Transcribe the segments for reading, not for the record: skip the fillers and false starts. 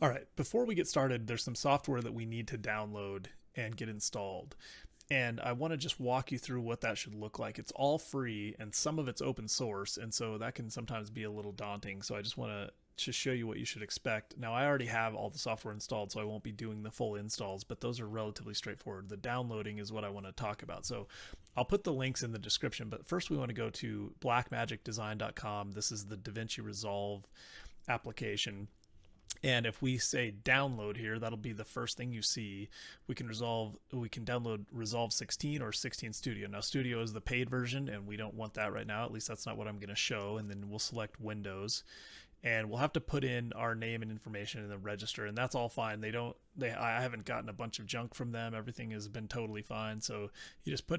All right, before we get started, there's some software that we need to download and get installed. And I want to just walk you through what that should look like. It's all free and some of it's open source, and so that can sometimes be a little daunting. So I just want to just show you what you should expect. Now, I already have all the software installed, so I won't be doing the full installs, but those are relatively straightforward. The downloading is what I want to talk about. So I'll put the links in the description, but first we want to go to blackmagicdesign.com. This is the DaVinci Resolve application. And if we say download here, that'll be the first thing you see. We can download Resolve 16 or 16 Studio. Now Studio is the paid version and we don't want that right now. At least that's not what I'm going to show. And then we'll select Windows and we'll have to put in our name and information and then register, and that's all fine. I haven't gotten a bunch of junk from them. Everything has been totally fine. So you just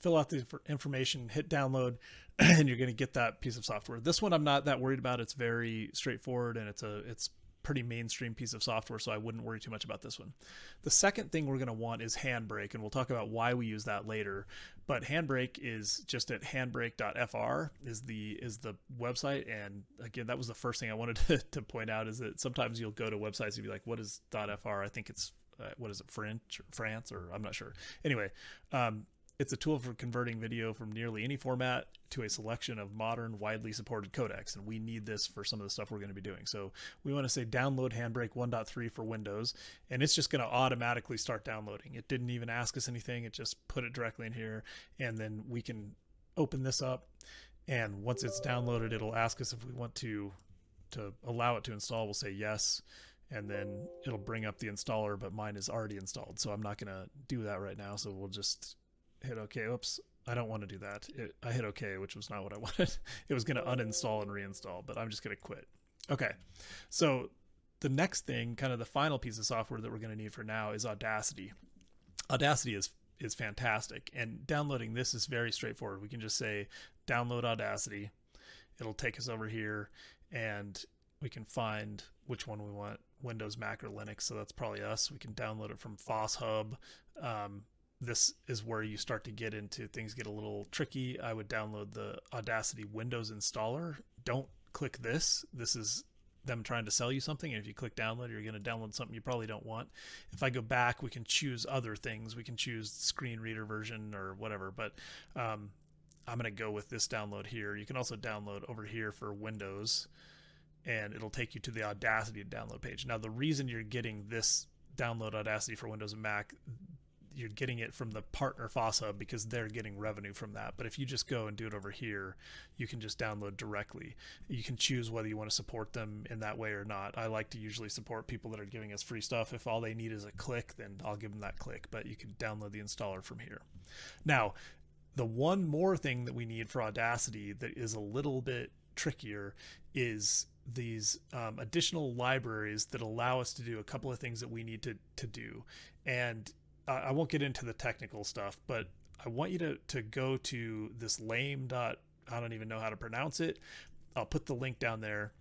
fill out the information, hit download, and you're going to get that piece of software. This one I'm not that worried about. It's very straightforward and it's pretty mainstream piece of software, so I wouldn't worry too much about this one. The second thing we're going to want is Handbrake, and we'll talk about why we use that later. But Handbrake is just at handbrake.fr is the website, and again, that was the first thing I wanted to point out, is that sometimes you'll go to websites and be like, what is .fr? I think it's what is it, France, or I'm not sure. Anyway, it's a tool for converting video from nearly any format to a selection of modern, widely supported codecs, and we need this for some of the stuff we're going to be doing. So we want to say download Handbrake 1.3 for Windows, and it's just going to automatically start downloading. It didn't even ask us anything. It just put it directly in here, and then we can open this up, and once it's downloaded, it'll ask us if we want to allow it to install. We'll say yes, and then it'll bring up the installer, but mine is already installed, so I'm not going to do that right now. So we'll just hit OK. Oops, I don't want to do that. I hit OK, which was not what I wanted. It was going to uninstall and reinstall, but I'm just going to quit. Okay, so the next thing, kind of the final piece of software that we're going to need for now, is Audacity. Audacity is fantastic, and downloading this is very straightforward. We can just say download Audacity. It'll take us over here, and we can find which one we want, Windows, Mac, or Linux. So that's probably us. We can download it from FossHub. This is where you start to get into things get a little tricky. I would download the Audacity Windows installer. Don't click this. This is them trying to sell you something, and if you click download, you're going to download something you probably don't want. If I go back, we can choose other things. We can choose screen reader version or whatever, but I'm going to go with this download here. You can also download over here for Windows, and it'll take you to the Audacity download page. Now, the reason you're getting this download Audacity for Windows and Mac, you're getting it from the partner FossHub because they're getting revenue from that. But if you just go and do it over here, you can just download directly. You can choose whether you want to support them in that way or not. I like to usually support people that are giving us free stuff. If all they need is a click, then I'll give them that click, but you can download the installer from here. Now, the one more thing that we need for Audacity that is a little bit trickier is these additional libraries that allow us to do a couple of things that we need to do. And I won't get into the technical stuff, but I want you to go to this lame dot, I don't even know how to pronounce it. I'll put the link down there.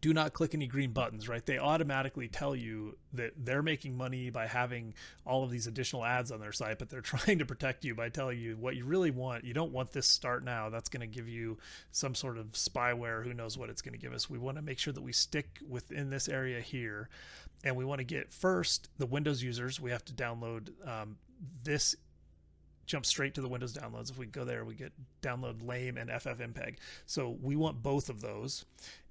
Do not click any green buttons, right? They automatically tell you that they're making money by having all of these additional ads on their site, but they're trying to protect you by telling you what you really want. You don't want this start now. That's going to give you some sort of spyware. Who knows what it's going to give us. We want to make sure that we stick within this area here, and we want to get first the Windows users. We have to download this. Jump straight to the Windows downloads. If we go there, we get download lame and FFmpeg. So we want both of those.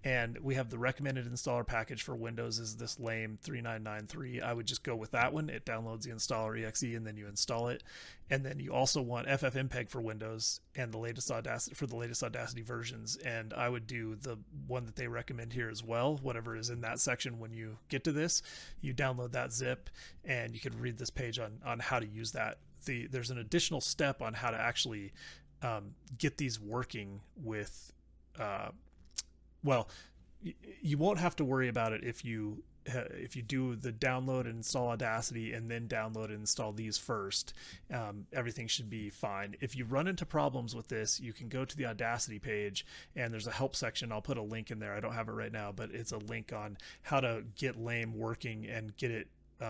And we have the recommended installer package for Windows is this lame 3993. I would just go with that one. It downloads the installer exe and then you install it. And then you also want FFmpeg for Windows and the latest Audacity for the latest Audacity versions. And I would do the one that they recommend here as well. Whatever is in that section when you get to this, you download that zip and you can read this page on how to use that. There's an additional step on how to actually get these working with well, you won't have to worry about it if you do the download and install Audacity and then download and install these first. Everything should be fine. If you run into problems with this, you can go to the Audacity page and there's a help section. I'll put a link in there. I don't have it right now, but it's a link on how to get lame working and get it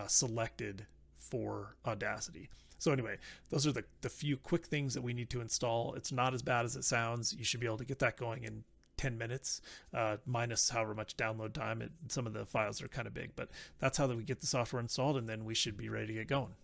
selected for Audacity. So anyway, those are the few quick things that we need to install. It's not as bad as it sounds. You should be able to get that going in 10 minutes, minus however much download time. Some of the files are kind of big, but that's how we get the software installed, and then we should be ready to get going.